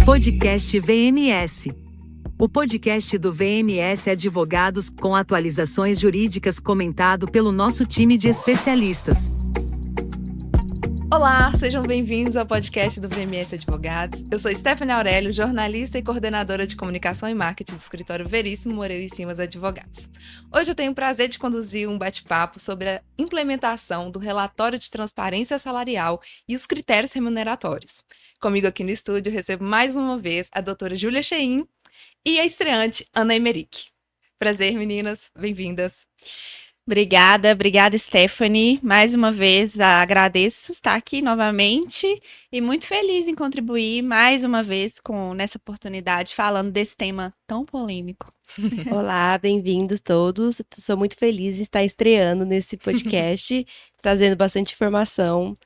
Podcast VMS. O podcast do VMS Advogados, com atualizações jurídicas, comentado pelo nosso time de especialistas. Olá, sejam bem-vindos ao podcast do VMS Advogados. Eu sou Stephanie Aurélio, jornalista e coordenadora de comunicação e marketing do escritório Veríssimo Moreira e Simas Advogados. Hoje eu tenho o prazer de conduzir um bate-papo sobre a implementação do relatório de transparência salarial e os critérios remuneratórios. Comigo aqui no estúdio eu recebo mais uma vez a doutora Júlia Chein e a estreante Ana Emerick. Prazer, meninas, bem-vindas. Obrigada, Stephanie. Mais uma vez agradeço estar aqui novamente e muito feliz em contribuir mais uma vez nessa oportunidade falando desse tema tão polêmico. Olá, bem-vindos todos. Sou muito feliz em estar estreando nesse podcast, trazendo bastante informação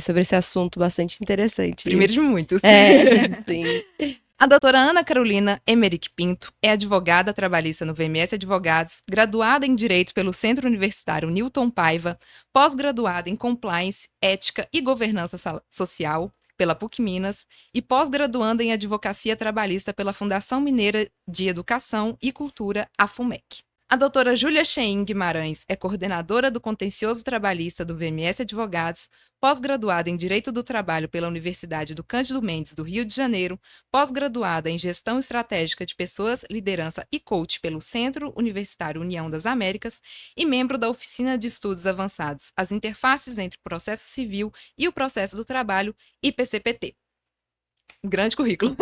sobre esse assunto bastante interessante. Primeiro de muitos. Sim. A doutora Ana Carolina Emerick Pinto é advogada trabalhista no VMS Advogados, graduada em Direito pelo Centro Universitário Newton Paiva, pós-graduada em Compliance, Ética e Governança Social pela PUC Minas e pós-graduanda em Advocacia Trabalhista pela Fundação Mineira de Educação e Cultura, a FUMEC. A doutora Júlia Chein Guimarães é coordenadora do Contencioso Trabalhista do VMS Advogados, pós-graduada em Direito do Trabalho pela Universidade do Cândido Mendes do Rio de Janeiro, pós-graduada em Gestão Estratégica de Pessoas, Liderança e Coach pelo Centro Universitário União das Américas e membro da Oficina de Estudos Avançados, as interfaces entre o processo civil e o processo do trabalho, IPCPT. Um grande currículo.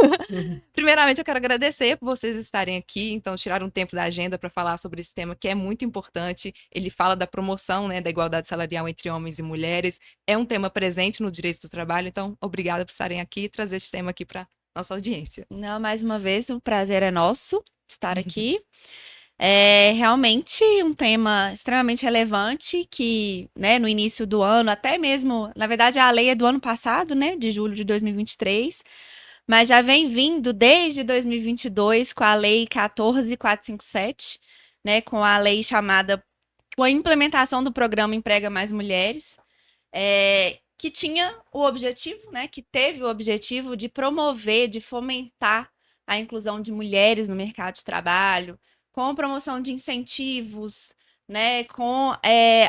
Primeiramente, eu quero agradecer por vocês estarem aqui, então tirar um tempo da agenda para falar sobre esse tema que é muito importante. Ele fala da promoção, da igualdade salarial entre homens e mulheres. É um tema presente no direito do trabalho, então obrigada por estarem aqui e trazer esse tema aqui para nossa audiência. Não, mais uma vez, o prazer é nosso estar aqui. É realmente um tema extremamente relevante que, no início do ano, até mesmo, na verdade, a lei é do ano passado, de julho de 2023, mas já vem vindo desde 2022 com a lei 14.457, com a lei chamada, com a implementação do programa Emprega Mais Mulheres, que tinha o objetivo, que teve o objetivo de promover, de fomentar a inclusão de mulheres no mercado de trabalho, com promoção de incentivos, com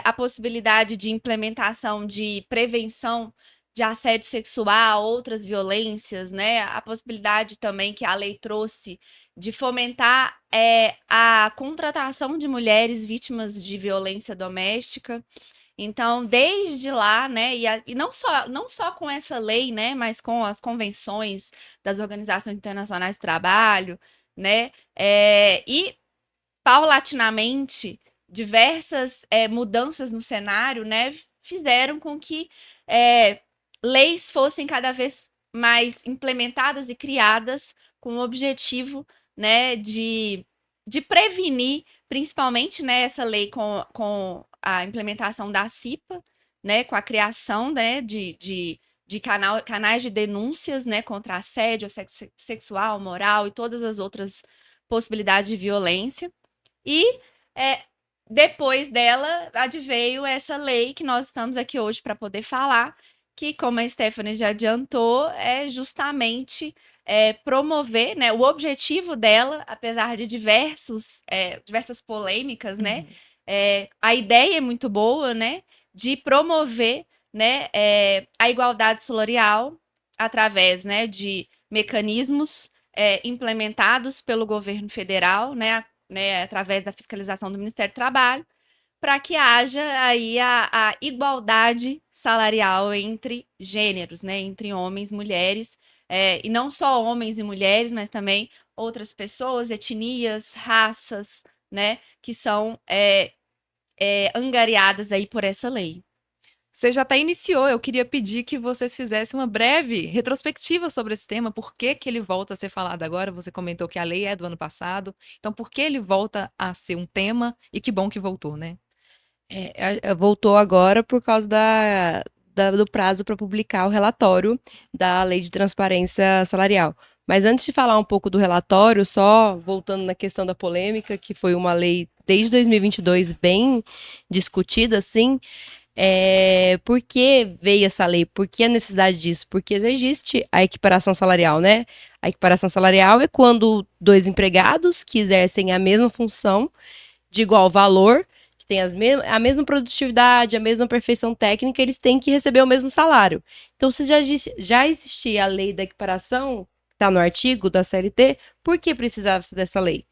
a possibilidade de implementação de prevenção de assédio sexual, outras violências, a possibilidade também que a lei trouxe de fomentar a contratação de mulheres vítimas de violência doméstica. Então, desde lá, e não só com essa lei, mas com as convenções das organizações internacionais de trabalho, e paulatinamente, diversas mudanças no cenário, fizeram com que leis fossem cada vez mais implementadas e criadas com o objetivo, de prevenir, principalmente, essa lei com a implementação da CIPA, com a criação, de canais de denúncias, contra assédio sexual, moral e todas as outras possibilidades de violência. E depois dela adveio essa lei que nós estamos aqui hoje para poder falar, que, como a Stephanie já adiantou, é justamente promover, o objetivo dela, apesar de diversas polêmicas, a ideia é muito boa, de promover, a igualdade salarial através, de mecanismos implementados pelo governo federal, através da fiscalização do Ministério do Trabalho, para que haja aí a igualdade salarial entre gêneros, entre homens e mulheres, e não só homens e mulheres, mas também outras pessoas, etnias, raças, que são angariadas aí por essa lei. Você já até iniciou, eu queria pedir que vocês fizessem uma breve retrospectiva sobre esse tema, por que ele volta a ser falado agora, você comentou que a lei é do ano passado, então por que ele volta a ser um tema e que bom que voltou, Voltou agora por causa do prazo para publicar o relatório da Lei de Transparência Salarial. Mas antes de falar um pouco do relatório, só voltando na questão da polêmica, que foi uma lei desde 2022 bem discutida, assim, Por que veio essa lei? Por que a necessidade disso? Porque já existe a equiparação salarial, né? A equiparação salarial é quando dois empregados que exercem a mesma função de igual valor, que têm a mesma produtividade, a mesma perfeição técnica, eles têm que receber o mesmo salário. Então, se já existia a lei da equiparação, está no artigo da CLT, por que precisava-se dessa lei?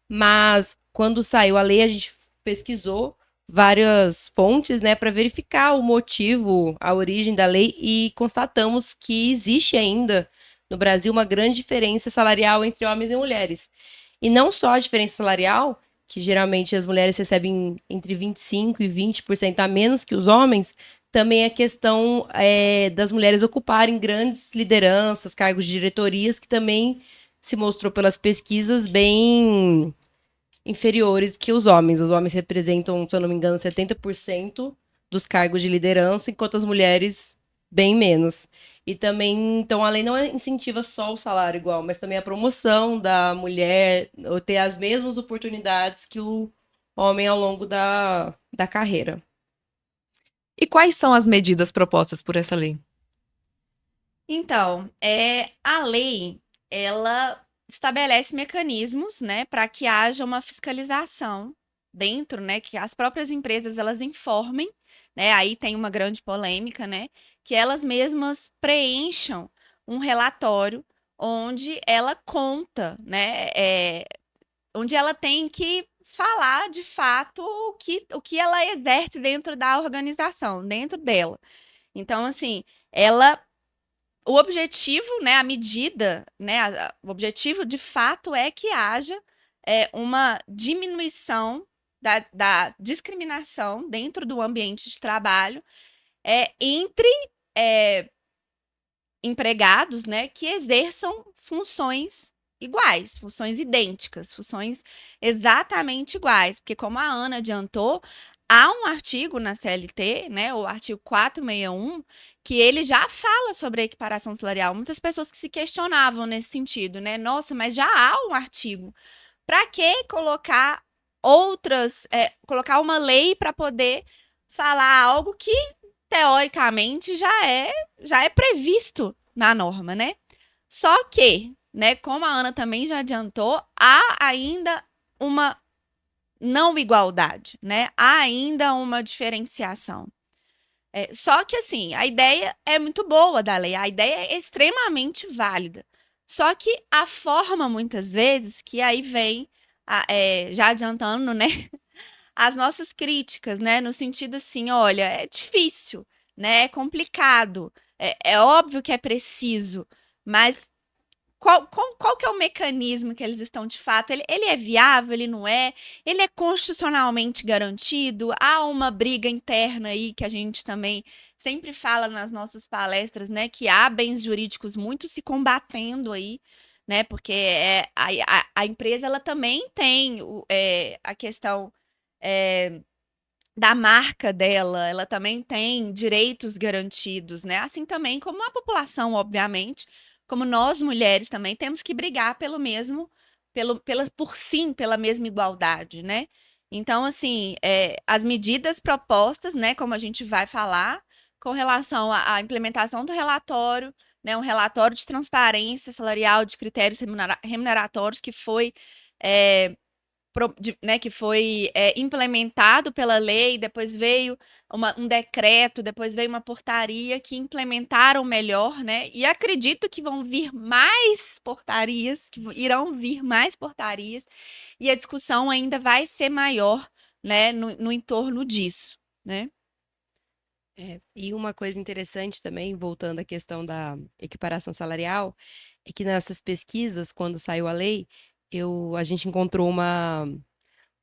Mas quando saiu a lei, a gente pesquisou várias fontes, né, para verificar o motivo, a origem da lei e constatamos que existe ainda no Brasil uma grande diferença salarial entre homens e mulheres. E não só a diferença salarial, que geralmente as mulheres recebem entre 25% e 20% a menos que os homens, também a questão das mulheres ocuparem grandes lideranças, cargos de diretorias, que também se mostrou pelas pesquisas bem inferiores que os homens. Os homens representam, se eu não me engano, 70% dos cargos de liderança, enquanto as mulheres bem menos. E também, então, a lei não incentiva só o salário igual, mas também a promoção da mulher, ou ter as mesmas oportunidades que o homem ao longo da carreira. E quais são as medidas propostas por essa lei? Então, a lei, ela estabelece mecanismos, né, para que haja uma fiscalização dentro, né, que as próprias empresas elas informem, né, aí tem uma grande polêmica, né, que elas mesmas preencham um relatório onde ela conta, né, onde ela tem que falar de fato o que ela exerce dentro da organização, dentro dela. Então, assim, ela o objetivo, né, a medida, né, o objetivo de fato é que haja uma diminuição da discriminação dentro do ambiente de trabalho entre empregados, né, que exerçam funções iguais, funções idênticas, funções exatamente iguais, porque como a Ana adiantou, há um artigo na CLT, né, o artigo 461, que ele já fala sobre a equiparação salarial. Muitas pessoas que se questionavam nesse sentido, né? Nossa, mas já há um artigo. Para que colocar colocar uma lei para poder falar algo que teoricamente já é previsto na norma, né? Só que, né, como a Ana também já adiantou, há ainda uma não igualdade, né? Há ainda uma diferenciação. Só que, assim, a ideia é muito boa da lei, a ideia é extremamente válida. Só que a forma, muitas vezes, que aí vem, já adiantando, né, as nossas críticas, né, no sentido assim, olha, é difícil, né, é complicado, é óbvio que é preciso, mas qual que é o mecanismo que eles estão de fato? Ele é viável, ele não é? Ele é constitucionalmente garantido? Há uma briga interna aí que a gente também sempre fala nas nossas palestras, né? Que há bens jurídicos muito se combatendo aí, né? Porque a empresa ela também tem a questão da marca dela, ela também tem direitos garantidos, né? Assim também como a população, obviamente, como nós mulheres também temos que brigar pelo mesmo, pela mesma igualdade, né? Então, assim, as medidas propostas, né, como a gente vai falar, com relação à implementação do relatório, né, um relatório de transparência salarial de critérios remuneratórios que foi né, que foi implementado pela lei, depois veio um decreto, depois veio uma portaria que implementaram melhor, né? E acredito que vão vir mais portarias, irão vir mais portarias, e a discussão ainda vai ser maior, né, no entorno disso, né? E uma coisa interessante também, voltando à questão da equiparação salarial, é que nessas pesquisas, quando saiu a lei, a gente encontrou uma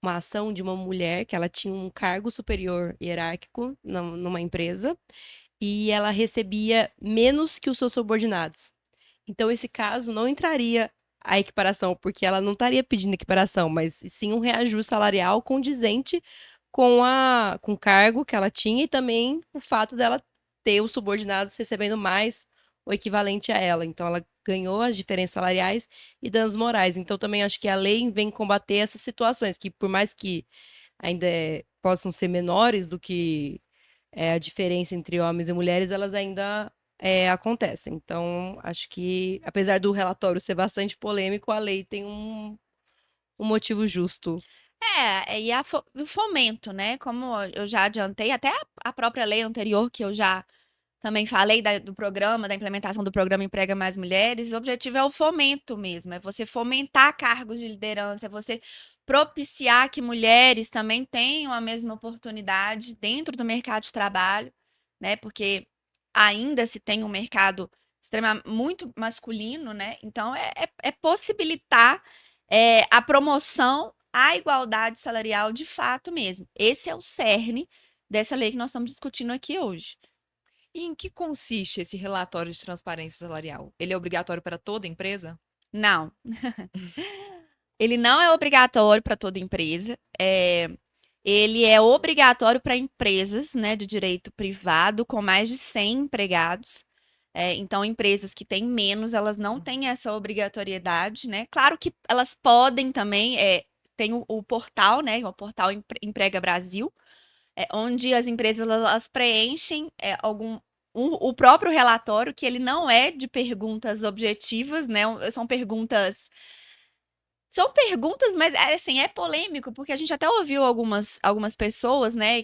ação de uma mulher que ela tinha um cargo superior hierárquico numa empresa e ela recebia menos que os seus subordinados. Então, esse caso não entraria a equiparação, porque ela não estaria pedindo equiparação, mas sim um reajuste salarial condizente com o cargo que ela tinha e também o fato dela ter os subordinados recebendo mais o equivalente a ela. Então, ela ganhou as diferenças salariais e danos morais. Então, também acho que a lei vem combater essas situações, que por mais que ainda possam ser menores do que a diferença entre homens e mulheres, elas ainda acontecem. Então, acho que, apesar do relatório ser bastante polêmico, a lei tem um motivo justo. E o fomento, né? Como eu já adiantei, até a própria lei anterior que eu já também falei do programa, da implementação do programa Emprega Mais Mulheres, o objetivo é o fomento mesmo, é você fomentar cargos de liderança, é você propiciar que mulheres também tenham a mesma oportunidade dentro do mercado de trabalho, né? Porque ainda se tem um mercado muito masculino, né? Então, é possibilitar a promoção à igualdade salarial de fato mesmo. Esse é o cerne dessa lei que nós estamos discutindo aqui hoje. E em que consiste esse relatório de transparência salarial? Ele é obrigatório para toda empresa? Não. Ele não é obrigatório para toda empresa. Ele é obrigatório para empresas, né, de direito privado com mais de 100 empregados. Então, empresas que têm menos, elas não têm essa obrigatoriedade, né? Claro que elas podem também, tem o portal, né? O portal Emprega Brasil, onde as empresas elas preenchem o próprio relatório, que ele não é de perguntas objetivas, né? São perguntas, mas assim, é polêmico, porque a gente até ouviu algumas pessoas, né,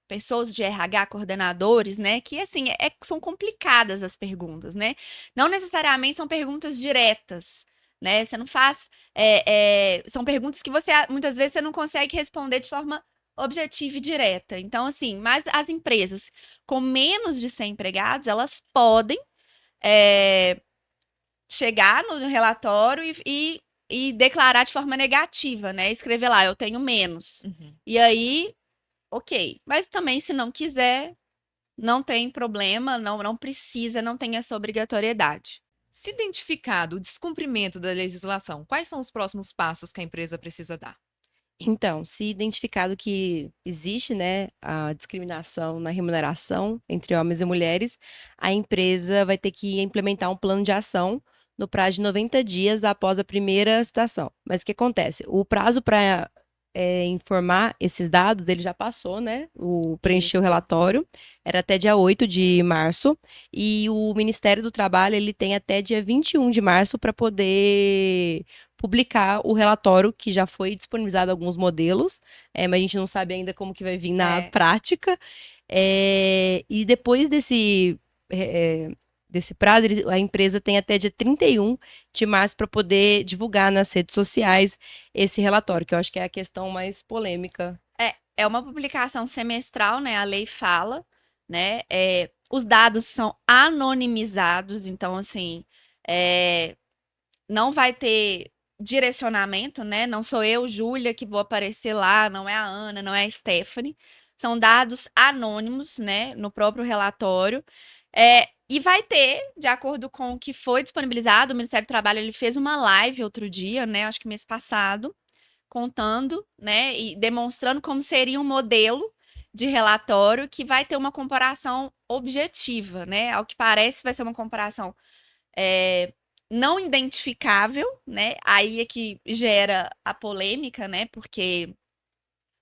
pessoas de RH, coordenadores, né, que assim, são complicadas as perguntas, né? Não necessariamente são perguntas diretas, né? Você não faz. São perguntas que muitas vezes você não consegue responder de forma objetiva e direta. Então, assim, mas as empresas com menos de 100 empregados, elas podem chegar no relatório e declarar de forma negativa, né? Escrever lá, eu tenho menos. E aí, ok. Mas também, se não quiser, não tem problema, não precisa, não tem essa obrigatoriedade. Se identificado o descumprimento da legislação, quais são os próximos passos que a empresa precisa dar? Então, se identificado que existe, né, a discriminação na remuneração entre homens e mulheres, a empresa vai ter que implementar um plano de ação no prazo de 90 dias após a primeira citação. Mas o que acontece? O prazo para informar esses dados, ele já passou, né? Preencher o relatório, era até dia 8 de março, e o Ministério do Trabalho, ele tem até dia 21 de março para poder publicar o relatório, que já foi disponibilizado alguns modelos, mas a gente não sabe ainda como que vai vir na prática. E depois desse prazo, a empresa tem até dia 31 de março para poder divulgar nas redes sociais esse relatório, que eu acho que é a questão mais polêmica. É uma publicação semestral, né? A lei fala, né? Os dados são anonimizados, então, assim, não vai ter direcionamento, né? Não sou eu, Júlia, que vou aparecer lá, não é a Ana, não é a Stephanie. São dados anônimos, né? No próprio relatório. E vai ter, de acordo com o que foi disponibilizado, o Ministério do Trabalho ele fez uma live outro dia, né? Acho que mês passado, contando, né? E demonstrando como seria um modelo de relatório que vai ter uma comparação objetiva, né? Ao que parece, vai ser uma comparação não identificável, né? Aí é que gera a polêmica, né? Porque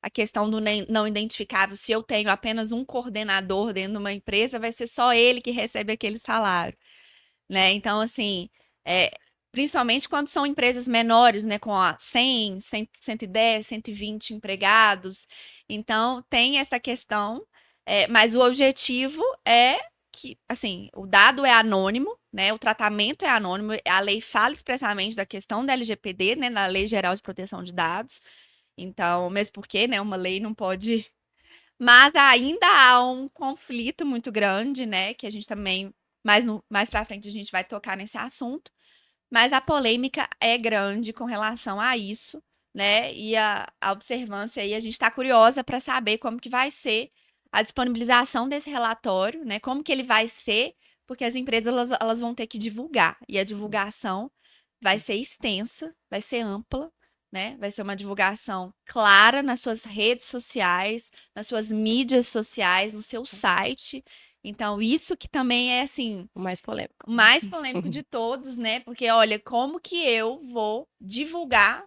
a questão do não identificável, se eu tenho apenas um coordenador dentro de uma empresa, vai ser só ele que recebe aquele salário, né? Então, assim, principalmente quando são empresas menores, né? Com 100, 110, 120 empregados. Então, tem essa questão, mas o objetivo é que, assim, o dado é anônimo, né? O tratamento é anônimo. A lei fala expressamente da questão da LGPD, né? Na Lei Geral de Proteção de Dados. Então, mesmo porque, né, uma lei não pode. Mas ainda há um conflito muito grande, né? Que a gente também, mais para frente, a gente vai tocar nesse assunto. Mas a polêmica é grande com relação a isso, né? E a observância aí, a gente está curiosa para saber como que vai ser a disponibilização desse relatório, né? Como que ele vai ser, porque as empresas elas vão ter que divulgar. E a divulgação vai ser extensa, vai ser ampla, né? Vai ser uma divulgação clara nas suas redes sociais, nas suas mídias sociais, no seu site. Então, isso que também é, assim, O mais polêmico. o mais polêmico de todos, né? Porque, olha, como que eu vou divulgar,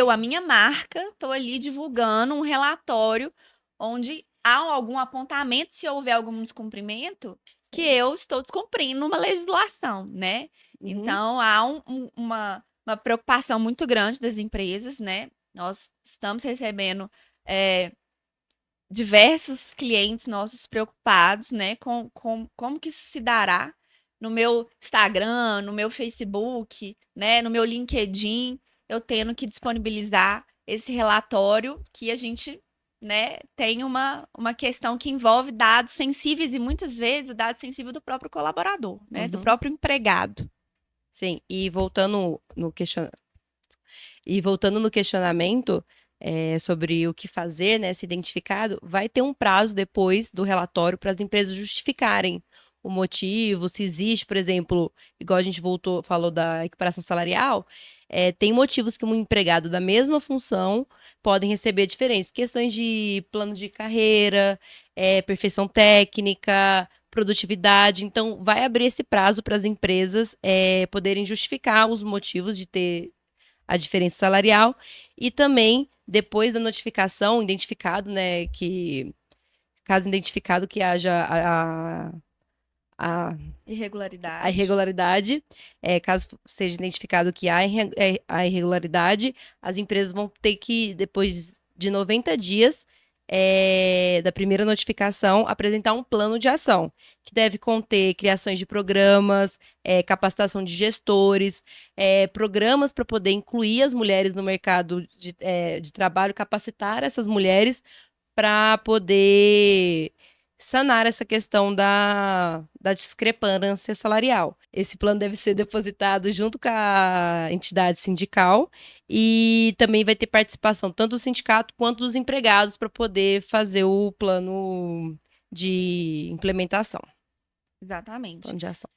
a minha marca, tô ali divulgando um relatório onde há algum apontamento, se houver algum descumprimento, que eu estou descumprindo uma legislação, né? Uhum. Então, há uma preocupação muito grande das empresas, né? Nós estamos recebendo diversos clientes nossos preocupados, né, com como que isso se dará no meu Instagram, no meu Facebook, né, no meu LinkedIn, eu tendo que disponibilizar esse relatório que a gente, né, tem uma questão que envolve dados sensíveis e muitas vezes o dado sensível do próprio colaborador, né, do Uhum. próprio empregado. Sim, e voltando no questionamento sobre o que fazer, né, se identificado, vai ter um prazo depois do relatório para as empresas justificarem o motivo, se existe, por exemplo, igual a gente falou da equiparação salarial, tem motivos que um empregado da mesma função podem receber diferentes, questões de plano de carreira, perfeição técnica, produtividade. Então, vai abrir esse prazo para as empresas poderem justificar os motivos de ter a diferença salarial e também, depois da notificação, identificado, né, caso identificado que haja a Irregularidade. irregularidade, caso seja identificado que há a irregularidade, as empresas vão ter que, depois de 90 dias da primeira notificação, apresentar um plano de ação, que deve conter criações de programas, capacitação de gestores, programas para poder incluir as mulheres no mercado de trabalho, capacitar essas mulheres para poder sanar essa questão da discrepância salarial. Esse plano deve ser depositado junto com a entidade sindical e também vai ter participação tanto do sindicato quanto dos empregados para poder fazer o plano de implementação, Exatamente. plano de ação.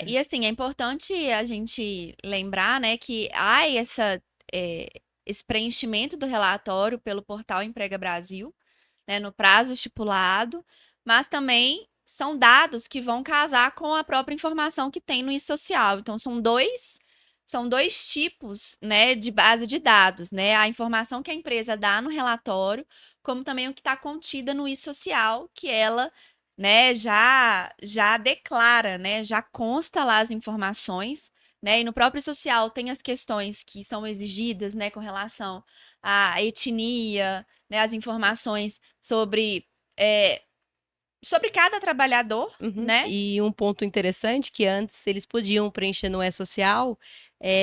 E assim, é importante a gente lembrar, né, que há esse preenchimento do relatório pelo portal Emprega Brasil, né, no prazo estipulado, mas também são dados que vão casar com a própria informação que tem no e-social. Então, são dois tipos, né, de base de dados, né? A informação que a empresa dá no relatório, como também o que está contida no e-social, que ela, né, já declara, né, já consta lá as informações, né? E no próprio social tem as questões que são exigidas, né, com relação à etnia, né, as informações sobre cada trabalhador, Uhum. né? E um ponto interessante que antes eles podiam preencher no E-Social,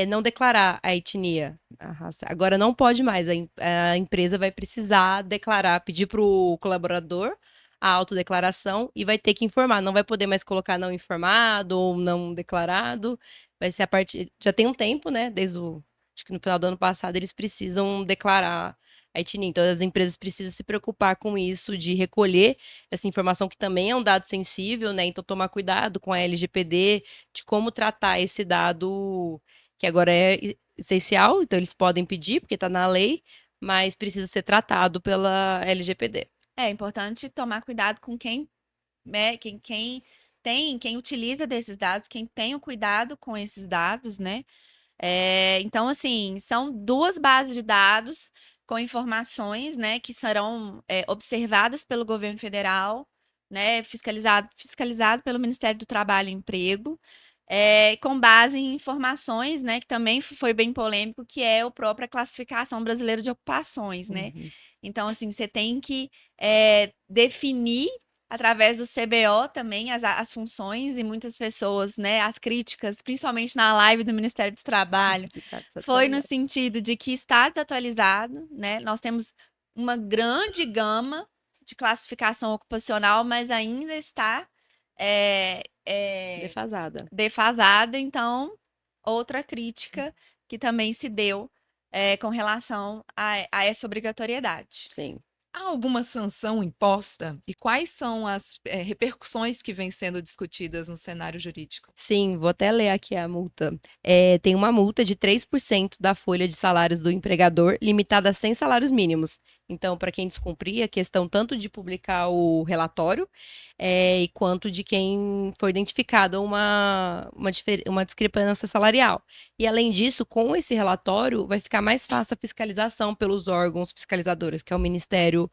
não declarar a etnia, a raça. Agora não pode mais. A empresa vai precisar declarar, pedir para o colaborador a autodeclaração e vai ter que informar. Não vai poder mais colocar não informado ou não declarado. Vai ser a partir. Já tem um tempo, né? Acho que no final do ano passado eles precisam declarar a etnia. Então as empresas precisam se preocupar com isso, de recolher essa informação que também é um dado sensível, né? Então, tomar cuidado com a LGPD, de como tratar esse dado, que agora é essencial, então eles podem pedir, porque está na lei, mas precisa ser tratado pela LGPD. É importante tomar cuidado com quem, né, quem utiliza desses dados, quem tem o cuidado com esses dados, né? Então, assim, são duas bases de dados com informações, né, que serão observadas pelo governo federal, né, fiscalizado pelo Ministério do Trabalho e Emprego, com base em informações, né, que também foi bem polêmico, que é a própria classificação brasileira de ocupações, né? Uhum. Então, assim, você tem que definir através do CBO também as funções e muitas pessoas, né, as críticas, principalmente na live do Ministério do Trabalho, foi no sentido de que está desatualizado, né? Nós temos uma grande gama de classificação ocupacional, mas ainda está defasada. Então, outra crítica que também se deu com relação a essa obrigatoriedade. Sim. Há alguma sanção imposta? E quais são as repercussões que vêm sendo discutidas no cenário jurídico? Sim, vou até ler aqui a multa. Tem uma multa de 3% da folha de salários do empregador, limitada a 100 salários mínimos. Então, para quem descumprir, a questão tanto de publicar o relatório, e quanto de quem for identificado uma discrepância salarial. E, além disso, com esse relatório, vai ficar mais fácil a fiscalização pelos órgãos fiscalizadores, que é o Ministério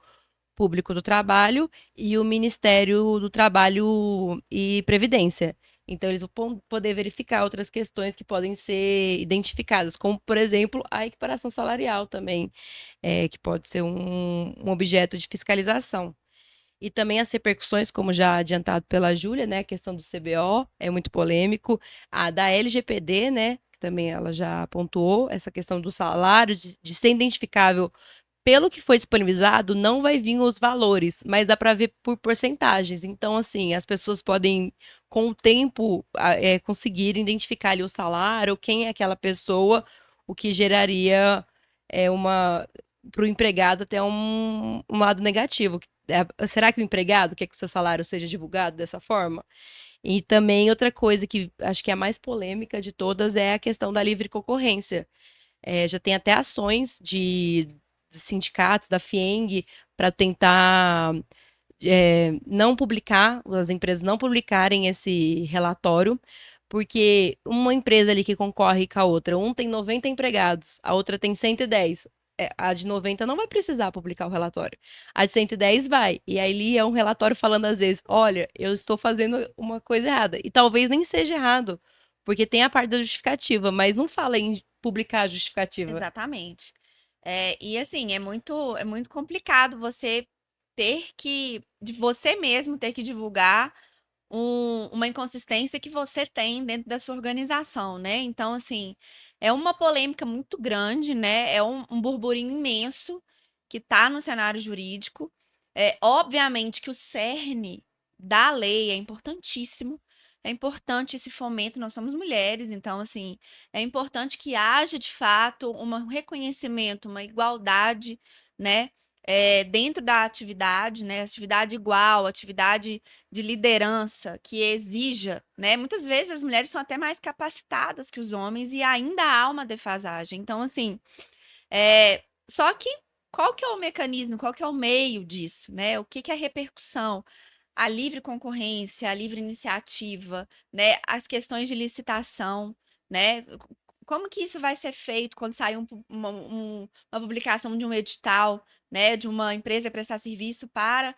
Público do Trabalho e o Ministério do Trabalho e Previdência. Então, eles vão poder verificar outras questões que podem ser identificadas, como, por exemplo, a equiparação salarial também, que pode ser um objeto de fiscalização. E também as repercussões, como já adiantado pela Júlia, né? A questão do CBO é muito polêmico. A da LGPD, né? Que também ela já pontuou, essa questão do salário, de ser identificável pelo que foi disponibilizado, não vai vir os valores, mas dá para ver por porcentagens. Então, assim, as pessoas podem, com o tempo, conseguir identificar ali o salário, quem é aquela pessoa, o que geraria para o empregado até um lado negativo. Será que o empregado quer que o seu salário seja divulgado dessa forma? E também outra coisa que acho que é a mais polêmica de todas é a questão da livre concorrência. Já tem até ações de sindicatos, da FIENG, para tentar não publicar, as empresas não publicarem esse relatório, porque uma empresa ali que concorre com a outra, um tem 90 empregados, a outra tem 110. A de 90 não vai precisar publicar o relatório. A de 110 vai. E aí é um relatório falando às vezes, olha, eu estou fazendo uma coisa errada. E talvez nem seja errado, porque tem a parte da justificativa, mas não fala em publicar a justificativa. Exatamente. E assim, é muito complicado você de você mesmo ter que divulgar uma inconsistência que você tem dentro da sua organização, né? Então, assim, é uma polêmica muito grande, né? É um burburinho imenso que está no cenário jurídico. Obviamente que o cerne da lei é importantíssimo. É importante esse fomento, nós somos mulheres, então, assim, é importante que haja, de fato, um reconhecimento, uma igualdade, né? Dentro da atividade, né? Atividade igual, atividade de liderança que exija, né? Muitas vezes as mulheres são até mais capacitadas que os homens e ainda há uma defasagem. Então, assim, só que qual que é o mecanismo, qual que é o meio disso, né? O que que é a repercussão? A livre concorrência, a livre iniciativa, né? As questões de licitação, né? Como que isso vai ser feito quando sair uma publicação de um edital, né? De uma empresa prestar serviço para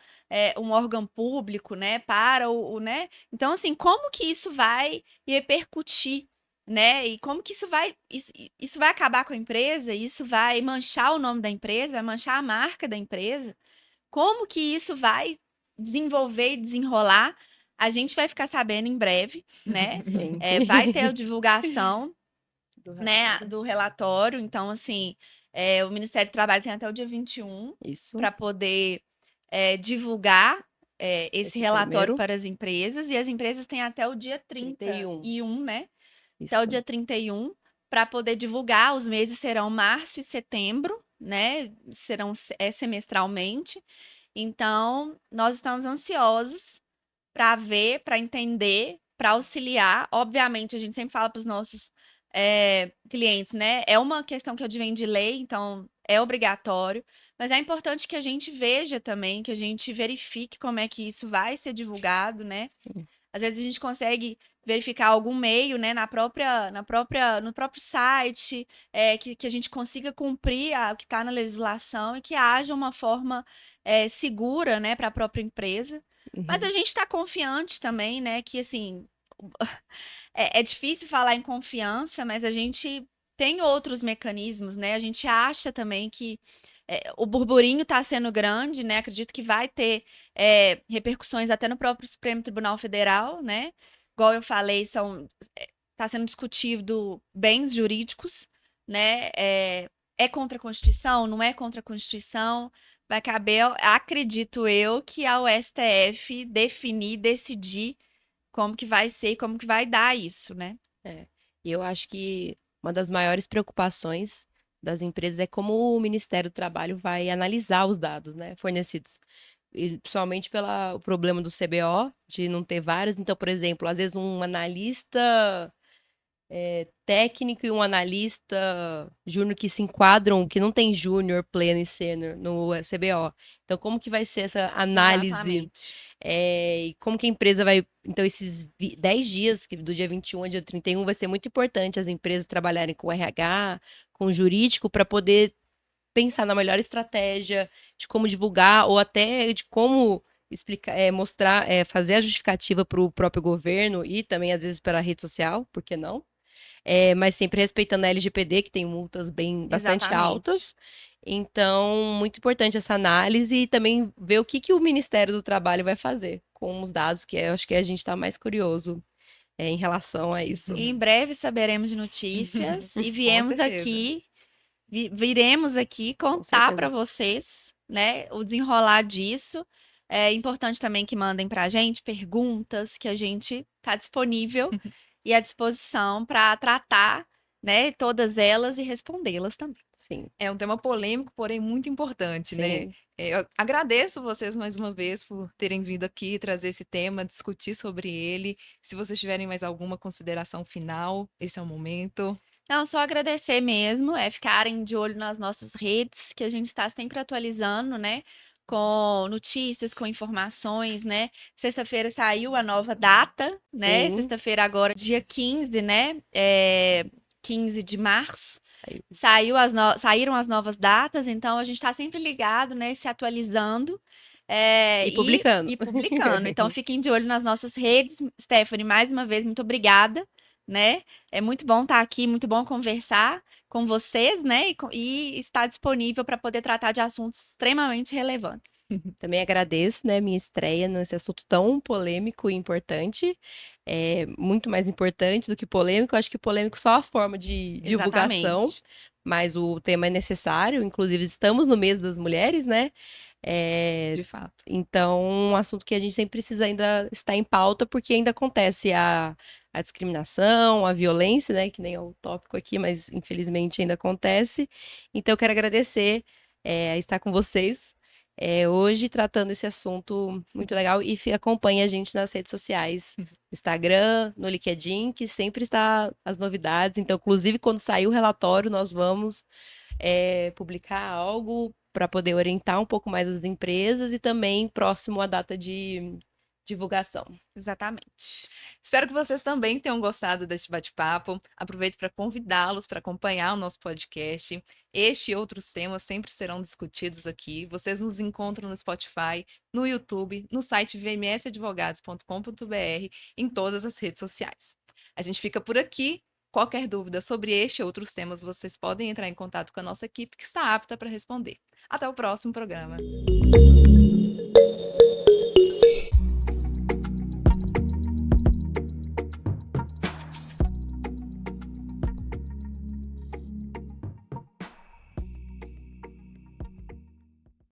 um órgão público, né? Para né? Então, assim, como que isso vai repercutir, né? E como que isso vai acabar com a empresa? Isso vai manchar o nome da empresa, vai manchar a marca da empresa? Como que isso vai desenvolver e desenrolar? A gente vai ficar sabendo em breve, né? Sim. Vai ter a divulgação, Do né, relatório. do relatório. Então, assim, o Ministério do Trabalho tem até o dia 21 Isso. para poder divulgar esse relatório primeiro. para as empresas. E as empresas têm até o dia 31, né? Isso. Até o dia 31 para poder divulgar. Os meses serão março e setembro, né? Serão semestralmente. Então, nós estamos ansiosos para ver, para entender, para auxiliar. Obviamente, a gente sempre fala para os nossos clientes, né? É uma questão que advém de lei, então é obrigatório, mas é importante que a gente veja também, que a gente verifique como é que isso vai ser divulgado, né? Sim. Às vezes a gente consegue verificar algum meio, né, no próprio site, que a gente consiga cumprir o que está na legislação e que haja uma forma segura, né, para a própria empresa. Mas Uhum. a gente está confiante também, né, que assim é difícil falar em confiança, mas a gente tem outros mecanismos, né? A gente acha também que o burburinho está sendo grande, né? Acredito que vai ter repercussões até no próprio Supremo Tribunal Federal, né? Igual eu falei, está sendo discutido bens jurídicos, né? É contra a Constituição? Não é contra a Constituição? Vai caber, acredito eu, que ao STF definir, decidir como que vai ser e como que vai dar isso, né? E eu acho que uma das maiores preocupações das empresas é como o Ministério do Trabalho vai analisar os dados, né, fornecidos. E principalmente pelo problema do CBO, de não ter vários. Então, por exemplo, às vezes um analista técnico e um analista júnior que se enquadram, que não tem júnior, pleno e sênior no CBO. Então, como que vai ser essa análise? Exatamente. E como que a empresa vai... Então, esses 10 dias, do dia 21 ao dia 31, vai ser muito importante as empresas trabalharem com RH, com jurídico, para poder pensar na melhor estratégia de como divulgar ou até de como explicar, mostrar, fazer a justificativa para o próprio governo e também às vezes para a rede social, por que não? Mas sempre respeitando a LGPD, que tem multas bastante Exatamente. altas. Então, muito importante essa análise e também ver o que o Ministério do Trabalho vai fazer com os dados, que eu acho que a gente está mais curioso em relação a isso. E em breve saberemos de notícias e certeza. viremos aqui contar certeza. para vocês, né, o desenrolar disso. É importante também que mandem para a gente perguntas, que a gente está disponível e à disposição para tratar, né, todas elas e respondê-las também. Sim, É um tema polêmico, porém muito importante, né? sim. Eu agradeço vocês mais uma vez por terem vindo aqui trazer esse tema, discutir sobre ele. Se vocês tiverem mais alguma consideração final, esse é o momento. Não, só agradecer mesmo, ficarem de olho nas nossas redes, que a gente está sempre atualizando, né? Com notícias, com informações, né? Sexta-feira saiu a nova data, né? Sim. Sexta-feira agora, dia 15, né? 15 de março. Saiu. Saíram as novas datas, então a gente está sempre ligado, né? Se atualizando. E publicando. E publicando. Então fiquem de olho nas nossas redes. Stephanie, mais uma vez, muito obrigada, né? É muito bom estar aqui, muito bom conversar com vocês, né? E estar disponível para poder tratar de assuntos extremamente relevantes. Também agradeço, né, minha estreia nesse assunto tão polêmico e importante. Muito mais importante do que polêmico. Eu acho que polêmico só a forma de divulgação, Exatamente. mas o tema é necessário. Inclusive, estamos no mês das mulheres, né? De fato. Então, um assunto que a gente sempre precisa ainda estar em pauta, porque ainda acontece a discriminação, a violência, né? Que nem é o tópico aqui, mas infelizmente ainda acontece. Então, eu quero agradecer estar com vocês hoje, tratando esse assunto muito legal. E acompanhe a gente nas redes sociais, no Instagram, no LinkedIn, que sempre está as novidades. Então, inclusive, quando sair o relatório, nós vamos publicar algo para poder orientar um pouco mais as empresas e também próximo à data de divulgação. Exatamente. Espero que vocês também tenham gostado deste bate-papo. Aproveito para convidá-los para acompanhar o nosso podcast. Este e outros temas sempre serão discutidos aqui. Vocês nos encontram no Spotify, no YouTube, no site vmsadvogados.com.br, em todas as redes sociais. A gente fica por aqui. Qualquer dúvida sobre este e outros temas, vocês podem entrar em contato com a nossa equipe que está apta para responder. Até o próximo programa.